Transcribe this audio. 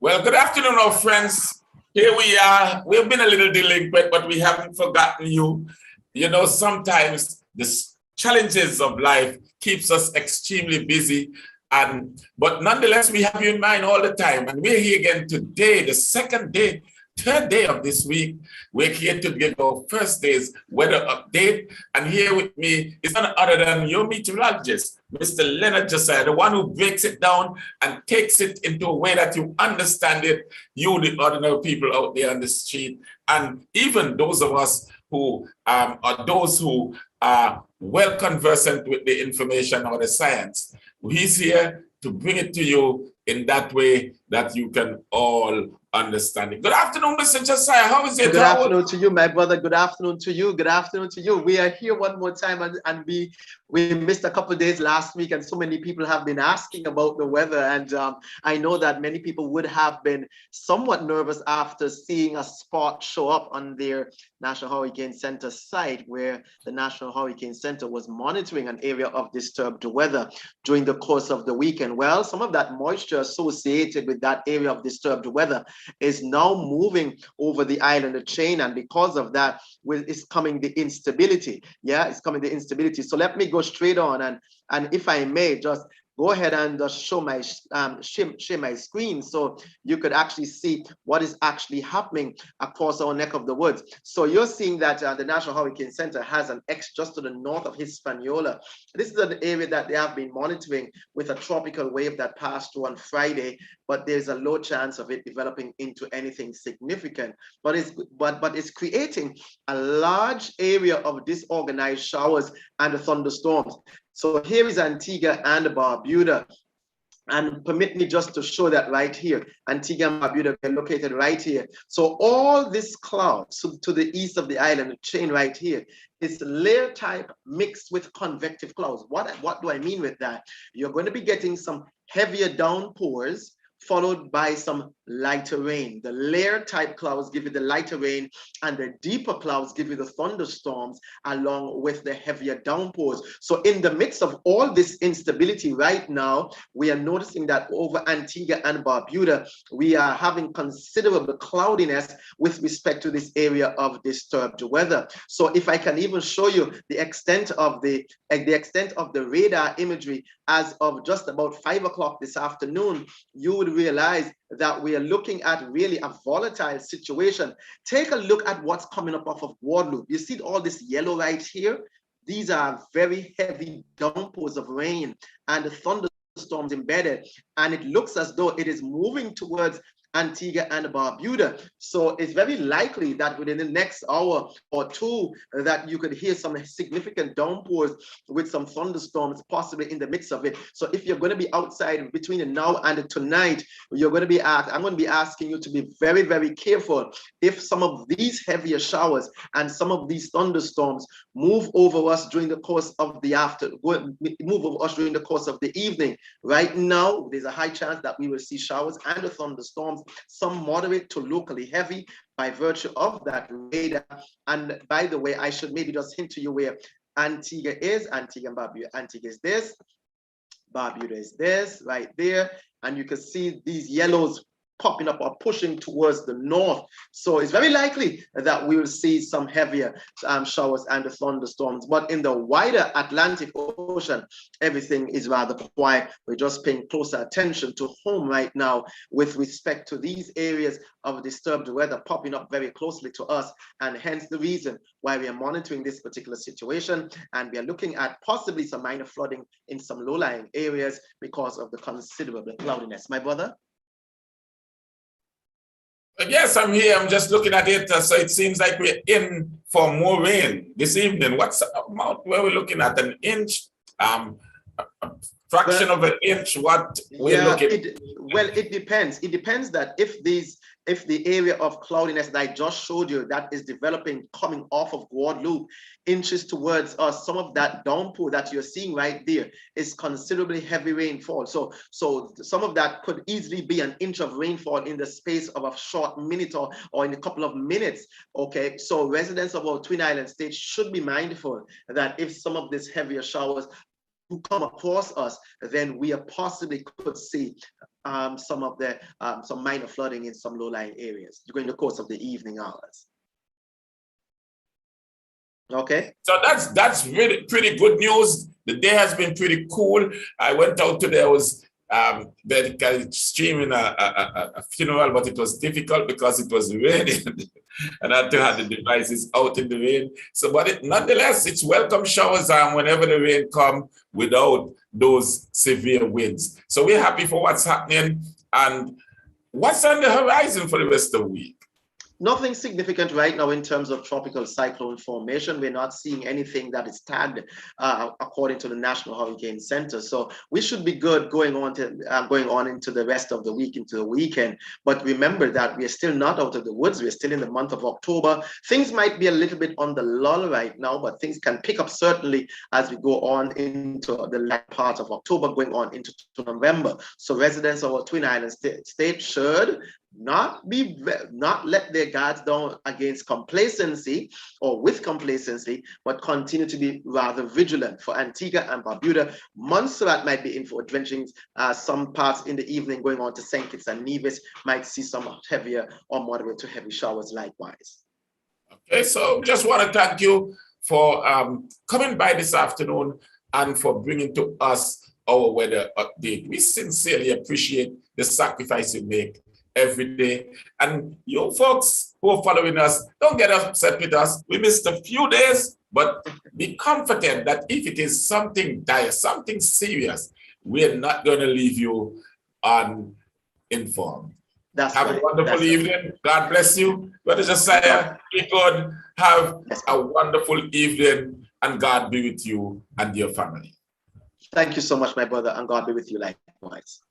Well, good afternoon, our friends. Here we are. We've been a little delinquent, but we haven't forgotten you. You know, sometimes the challenges of life keeps us extremely busy, but nonetheless, we have you in mind all the time. And we're here again today, the third day of this week. We're here to give our first day's weather update. And here with me is none other than your meteorologist, Mr. Lenard Josiah, the one who breaks it down and takes it into a way that you understand it, you, the ordinary people out there on the street, and even those of us who are those who are well conversant with the information or the science. He's here to bring it to you in that way that you can all understand it. Good afternoon, Mr. Josiah. How is it? Good afternoon to you, my brother. Good afternoon to you. Good afternoon to you. We are here one more time, and we missed a couple of days last week, and so many people have been asking about the weather. And I know that many people would have been somewhat nervous after seeing a spot show up on their National Hurricane Center site, where the National Hurricane Center was monitoring an area of disturbed weather during the course of the weekend. Well, some of that moisture associated with that area of disturbed weather is now moving over the island chain, and because of that is coming the instability. It's coming the instability. So let me go straight on, and if I may just go ahead and just show my share my screen so you could actually see what is actually happening across our neck of the woods. So you're seeing that the National Hurricane Center has an X just to the north of Hispaniola. This is an area that they have been monitoring with a tropical wave that passed through on Friday, but there's a low chance of it developing into anything significant. But it's creating a large area of disorganized showers and thunderstorms. So here is Antigua and Barbuda. And permit me just to show that right here. Antigua and Barbuda are located right here. So all this clouds to the east of the island, the chain right here, is layer type mixed with convective clouds. What do I mean with that? You're going to be getting some heavier downpours followed by some lighter rain. The layer type clouds give you the lighter rain, and the deeper clouds give you the thunderstorms along with the heavier downpours. So in the midst of all this instability right now, we are noticing that over Antigua and Barbuda, we are having considerable cloudiness with respect to this area of disturbed weather. So if I can even show you the extent of the radar imagery as of just about 5 o'clock this afternoon, you would realize that we are looking at really a volatile situation. Take a look at what's coming up off of Guadeloupe. You see all this yellow right here? These are very heavy downpours of rain and the thunderstorms embedded, and it looks as though it is moving towards Antigua and Barbuda. So it's very likely that within the next hour or two that you could hear some significant downpours with some thunderstorms possibly in the midst of it. So if you're going to be outside between now and tonight, I'm going to be asking you to be very, very careful if some of these heavier showers and some of these thunderstorms move over us during the course of the evening. Right now, there's a high chance that we will see showers and the thunderstorms, some moderate to locally heavy by virtue of that radar. And by the way, I should maybe just hint to you where Antigua is. Antigua and Barbuda. Antigua is this, Barbuda is this right there, and you can see these yellows popping up or pushing towards the north. So it's very likely that we will see some heavier showers and thunderstorms. But in the wider Atlantic Ocean, everything is rather quiet. We're just paying closer attention to home right now with respect to these areas of disturbed weather popping up very closely to us, and hence the reason why we are monitoring this particular situation, and we are looking at possibly some minor flooding in some low-lying areas because of the considerable cloudiness. My brother? Yes, I'm here. I'm just looking at it. So it seems like we're in for more rain this evening. What's the amount where we're looking at? An inch? A fraction of an inch? What we're looking at? It depends. It depends that if the area of cloudiness that I just showed you that is developing coming off of Guadeloupe inches towards us, some of that downpour that you're seeing right there is considerably heavy rainfall. So some of that could easily be an inch of rainfall in the space of a short minute or in a couple of minutes. Okay, so residents of our Twin Island states should be mindful that if some of these heavier showers come across us, then we possibly could see some minor flooding in some low-lying areas during the course of the evening hours. Okay. So that's really pretty good news. The day has been pretty cool. I went out today. I was basically streaming a funeral, but it was difficult because it was raining and I had to have the devices out in the rain. So, but nonetheless, it's welcome showers whenever the rain comes without those severe winds. So we're happy for what's happening. And what's on the horizon for the rest of the week? Nothing significant right now in terms of tropical cyclone formation. We're not seeing anything that is tagged according to the National Hurricane Center. So we should be good going on into the rest of the week, into the weekend. But remember that we are still not out of the woods. We're still in the month of October. Things might be a little bit on the lull right now, but things can pick up certainly as we go on into the latter part of October, going on into November. So residents of our Twin Islands state should not let their guards down against complacency or with complacency, but continue to be rather vigilant. For Antigua and Barbuda, Montserrat might be in for drenchings. Some parts in the evening going on to St. Kitts and Nevis might see some heavier or moderate to heavy showers likewise. Okay, so just want to thank you for coming by this afternoon and for bringing to us our weather update. We sincerely appreciate the sacrifice you make every day. And you folks who are following us, don't get upset with us. We missed a few days, but be confident that if it is something dire, something serious, we're not going to leave you uninformed. Have a wonderful evening. God bless you. Brother Josiah, be good. Have a wonderful evening, and God be with you and your family. Thank you so much, my brother, and God be with you likewise.